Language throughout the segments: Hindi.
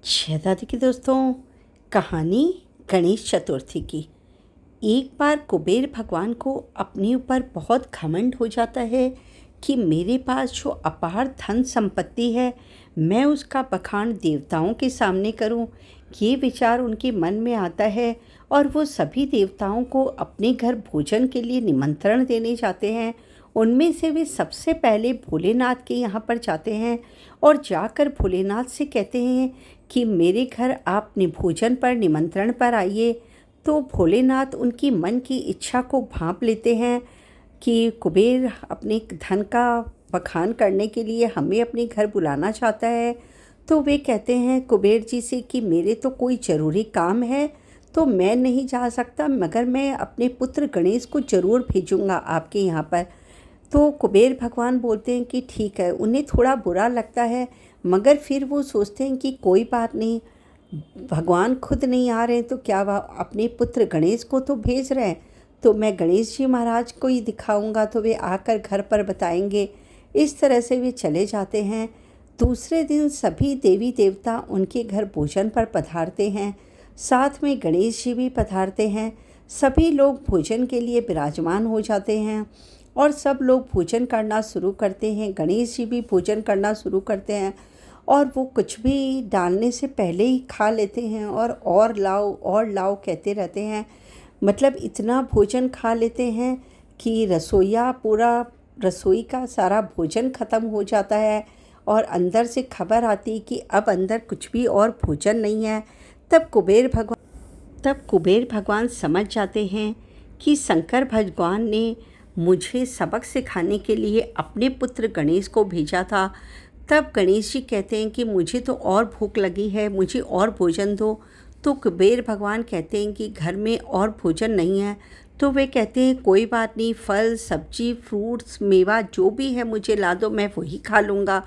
शहजादी के दोस्तों, कहानी गणेश चतुर्थी की। एक बार कुबेर भगवान को अपने ऊपर बहुत घमंड हो जाता है कि मेरे पास जो अपार धन संपत्ति है, मैं उसका बखान देवताओं के सामने करूं। ये विचार उनके मन में आता है और वो सभी देवताओं को अपने घर भोजन के लिए निमंत्रण देने जाते हैं। उनमें से वे सबसे पहले भोलेनाथ के यहाँ पर जाते हैं और जाकर भोलेनाथ से कहते हैं कि मेरे घर आप भोजन पर निमंत्रण पर आइए। तो भोलेनाथ उनकी मन की इच्छा को भांप लेते हैं कि कुबेर अपने धन का बखान करने के लिए हमें अपने घर बुलाना चाहता है। तो वे कहते हैं कुबेर जी से कि मेरे तो कोई ज़रूरी काम है तो मैं नहीं जा सकता, मगर मैं अपने पुत्र गणेश को ज़रूर भेजूँगा आपके यहाँ पर। तो कुबेर भगवान बोलते हैं कि ठीक है। उन्हें थोड़ा बुरा लगता है, मगर फिर वो सोचते हैं कि कोई बात नहीं, भगवान खुद नहीं आ रहे तो क्या वह अपने पुत्र गणेश को तो भेज रहे हैं, तो मैं गणेश जी महाराज को ही दिखाऊंगा तो वे आकर घर पर बताएंगे। इस तरह से वे चले जाते हैं। दूसरे दिन सभी देवी देवता उनके घर भोजन पर पधारते हैं, साथ में गणेश जी भी पधारते हैं। सभी लोग भोजन के लिए विराजमान हो जाते हैं और सब लोग भोजन करना शुरू करते हैं। गणेश जी भी भोजन करना शुरू करते हैं और वो कुछ भी डालने से पहले ही खा लेते हैं और लाओ कहते रहते हैं। मतलब इतना भोजन खा लेते हैं कि रसोइया पूरा रसोई का सारा भोजन ख़त्म हो जाता है और अंदर से खबर आती कि अब अंदर कुछ भी और भोजन नहीं है। तब कुबेर भगवान समझ जाते हैं कि शंकर भगवान ने मुझे सबक सिखाने के लिए अपने पुत्र गणेश को भेजा था। तब गणेश जी कहते हैं कि मुझे तो और भूख लगी है, मुझे और भोजन दो। तो कुबेर भगवान कहते हैं कि घर में और भोजन नहीं है। तो वे कहते हैं कोई बात नहीं, फल सब्जी फ्रूट्स मेवा जो भी है मुझे ला दो, मैं वही खा लूँगा।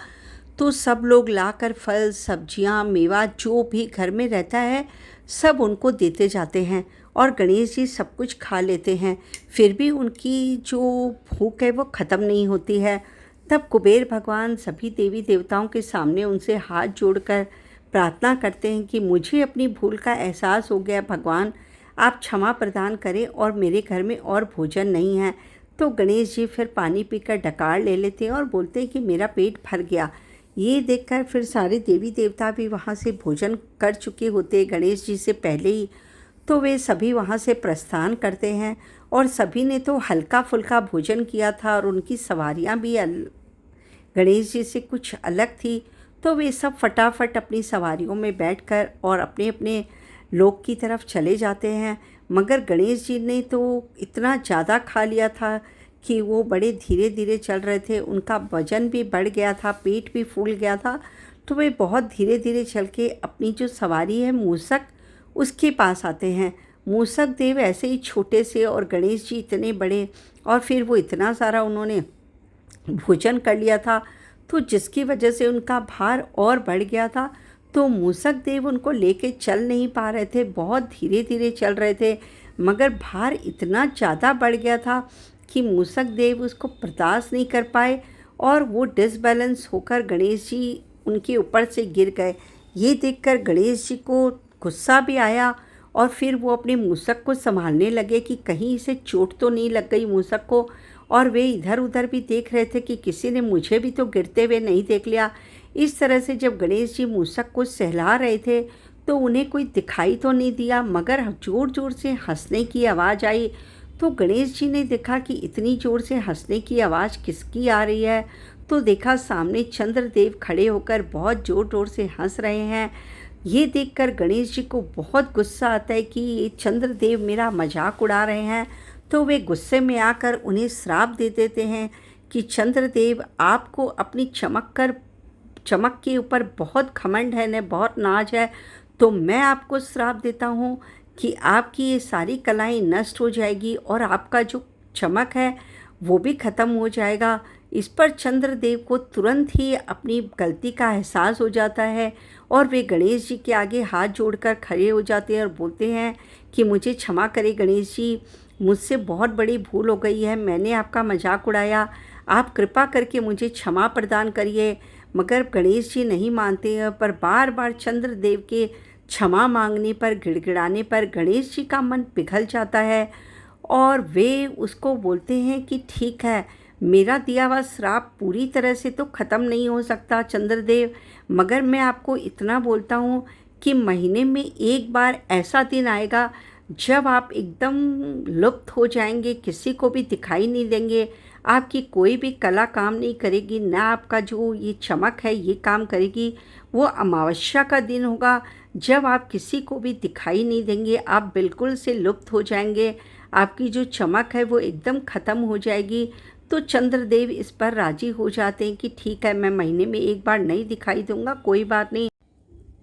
तो सब लोग लाकर फल सब्जियां मेवा जो भी घर में रहता है सब उनको देते जाते हैं और गणेश जी सब कुछ खा लेते हैं। फिर भी उनकी जो भूख है वो ख़त्म नहीं होती है। तब कुबेर भगवान सभी देवी देवताओं के सामने उनसे हाथ जोड़कर प्रार्थना करते हैं कि मुझे अपनी भूल का एहसास हो गया, भगवान आप क्षमा प्रदान करें और मेरे घर में और भोजन नहीं है। तो गणेश जी फिर पानी पीकर डकार ले लेते हैं और बोलते हैं कि मेरा पेट भर गया। ये देखकर फिर सारे देवी देवता भी वहाँ से भोजन कर चुके होते गणेश जी से पहले ही। तो वे सभी वहाँ से प्रस्थान करते हैं और सभी ने तो हल्का फुल्का भोजन किया था और उनकी सवारियाँ भी गणेश जी से कुछ अलग थी। तो वे सब फटाफट अपनी सवारियों में बैठकर और अपने अपने लोक की तरफ चले जाते हैं। मगर गणेश जी ने तो इतना ज़्यादा खा लिया था कि वो बड़े धीरे धीरे चल रहे थे, उनका वजन भी बढ़ गया था, पेट भी फूल गया था। तो वे बहुत धीरे धीरे चल के अपनी जो सवारी है मूसक, उसके पास आते हैं। मूसक देव ऐसे ही छोटे से और गणेश जी इतने बड़े, और फिर वो इतना सारा उन्होंने भोजन कर लिया था तो जिसकी वजह से उनका भार और बढ़ गया था। तो मूसक देव उनको लेके चल नहीं पा रहे थे, बहुत धीरे धीरे चल रहे थे, मगर भार इतना ज़्यादा बढ़ गया था कि मूसक देव उसको बर्दाश्त नहीं कर पाए और वो डिसबैलेंस होकर गणेश जी उनके ऊपर से गिर गए। ये देखकर गणेश जी को गुस्सा भी आया और फिर वो अपने मूसक को संभालने लगे कि कहीं इसे चोट तो नहीं लग गई मूसक को। और वे इधर उधर भी देख रहे थे कि किसी ने मुझे भी तो गिरते हुए नहीं देख लिया। इस तरह से जब गणेश जी मूसक को सहला रहे थे तो उन्हें कोई दिखाई तो नहीं दिया, मगर ज़ोर ज़ोर से हंसने की आवाज़ आई। तो गणेश जी ने देखा कि इतनी ज़ोर से हंसने की आवाज़ किसकी आ रही है। तो देखा सामने चंद्रदेव खड़े होकर बहुत ज़ोर ज़ोर से हंस रहे हैं। ये देखकर गणेश जी को बहुत गुस्सा आता है कि ये चंद्रदेव मेरा मजाक उड़ा रहे हैं। तो वे गुस्से में आकर उन्हें श्राप दे देते हैं कि चंद्रदेव आपको अपनी चमक के ऊपर बहुत घमंड है न, बहुत नाज है, तो मैं आपको श्राप देता हूँ कि आपकी ये सारी कलाएं नष्ट हो जाएगी और आपका जो चमक है वो भी ख़त्म हो जाएगा। इस पर चंद्रदेव को तुरंत ही अपनी गलती का एहसास हो जाता है और वे गणेश जी के आगे हाथ जोड़कर खड़े हो जाते हैं और बोलते हैं कि मुझे क्षमा करें गणेश जी, मुझसे बहुत बड़ी भूल हो गई है, मैंने आपका मजाक उड़ाया, आप कृपा करके मुझे क्षमा प्रदान करिए। मगर गणेश जी नहीं मानते हैं, पर बार बार चंद्रदेव के क्षमा मांगने पर, गिड़गिड़ाने पर गणेश जी का मन पिघल जाता है और वे उसको बोलते हैं कि ठीक है, मेरा दिया हुआ श्राप पूरी तरह से तो ख़त्म नहीं हो सकता चंद्रदेव, मगर मैं आपको इतना बोलता हूँ कि महीने में एक बार ऐसा दिन आएगा जब आप एकदम लुप्त हो जाएंगे, किसी को भी दिखाई नहीं देंगे, आपकी कोई भी कला काम नहीं करेगी, ना आपका जो ये चमक है ये काम करेगी। वो अमावस्या का दिन होगा जब आप किसी को भी दिखाई नहीं देंगे, आप बिल्कुल से लुप्त हो जाएंगे, आपकी जो चमक है वो एकदम ख़त्म हो जाएगी। तो चंद्रदेव इस पर राजी हो जाते हैं कि ठीक है, मैं महीने में एक बार नहीं दिखाई दूंगा, कोई बात नहीं।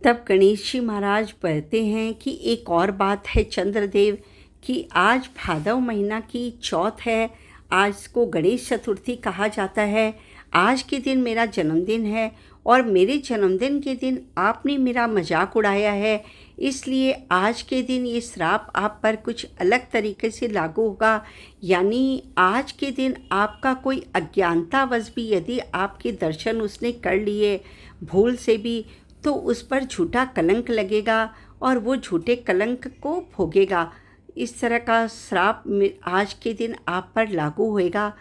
तब गणेश जी महाराज कहते हैं कि एक और बात है चंद्रदेव, कि आज भादव महीना की चौथ है, आज को गणेश चतुर्थी कहा जाता है। आज के दिन मेरा जन्मदिन है और मेरे जन्मदिन के दिन आपने मेरा मजाक उड़ाया है, इसलिए आज के दिन ये श्राप आप पर कुछ अलग तरीके से लागू होगा। यानी आज के दिन आपका कोई अज्ञानतावश भी यदि आपके दर्शन उसने कर लिए भूल से भी, तो उस पर झूठा कलंक लगेगा और वो झूठे कलंक को भोगेगा। इस तरह का श्राप आज के दिन आप पर लागू होएगा।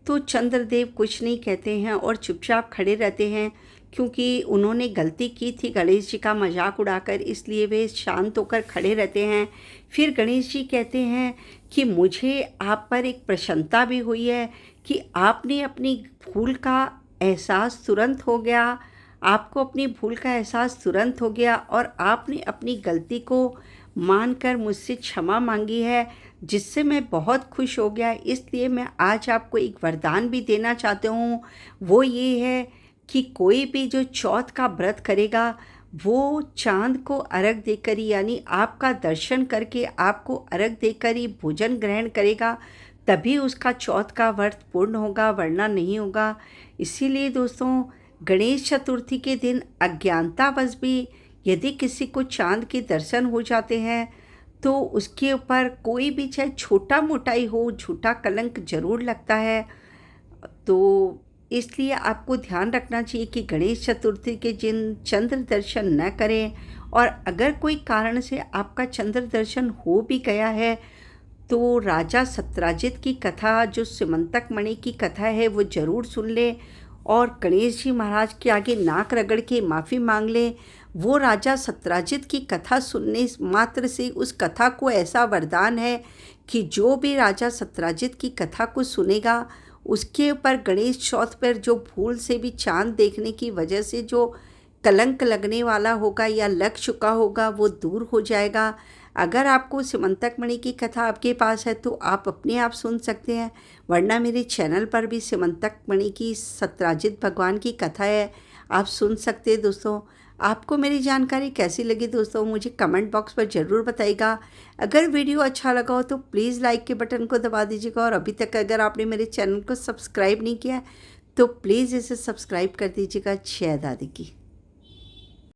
तो चंद्रदेव कुछ नहीं कहते हैं और चुपचाप खड़े रहते हैं, क्योंकि उन्होंने गलती की थी गणेश जी का मजाक उड़ाकर, इसलिए वे शांत होकर खड़े रहते हैं। फिर गणेश जी कहते हैं कि मुझे आप पर एक प्रसन्नता भी हुई है कि आपने अपनी भूल का एहसास तुरंत हो गया, आपको अपनी भूल का एहसास तुरंत हो गया और आपने अपनी गलती को मानकर मुझसे क्षमा मांगी है, जिससे मैं बहुत खुश हो गया। इसलिए मैं आज आपको एक वरदान भी देना चाहता हूँ। वो ये है कि कोई भी जो चौथ का व्रत करेगा वो चांद को अर्घ देकर ही, यानी आपका दर्शन करके आपको अर्घ देकर ही भोजन ग्रहण करेगा, तभी उसका चौथ का व्रत पूर्ण होगा, वरना नहीं होगा। इसीलिए दोस्तों, गणेश चतुर्थी के दिन अज्ञानतावश भी यदि किसी को चांद के दर्शन हो जाते हैं तो उसके ऊपर कोई भी चाहे छोटा मोटा ही हो, झूठा कलंक जरूर लगता है। तो इसलिए आपको ध्यान रखना चाहिए कि गणेश चतुर्थी के दिन चंद्र दर्शन न करें, और अगर कोई कारण से आपका चंद्र दर्शन हो भी गया है तो राजा सत्यजित की कथा, जो सिमंतक मणि की कथा है, वो ज़रूर सुन लें और गणेश जी महाराज के आगे नाक रगड़ के माफ़ी मांग लें। वो राजा सत्यजित की कथा सुनने मात्र से उस कथा को ऐसा वरदान है कि जो भी राजा सत्यजित की कथा को सुनेगा उसके ऊपर गणेश चौथ पर जो भूल से भी चांद देखने की वजह से जो कलंक लगने वाला होगा या लग चुका होगा वो दूर हो जाएगा। अगर आपको सिमंतक मणि की कथा आपके पास है तो आप अपने आप सुन सकते हैं, वरना मेरे चैनल पर भी सिमंतक मणि की सत्यजित भगवान की कथा है, आप सुन सकते हैं। दोस्तों, आपको मेरी जानकारी कैसी लगी दोस्तों, मुझे कमेंट बॉक्स पर ज़रूर बताइएगा। अगर वीडियो अच्छा लगा हो तो प्लीज़ लाइक के बटन को दबा दीजिएगा, और अभी तक अगर आपने मेरे चैनल को सब्सक्राइब नहीं किया तो प्लीज़ इसे सब्सक्राइब कर दीजिएगा। जय दादी की।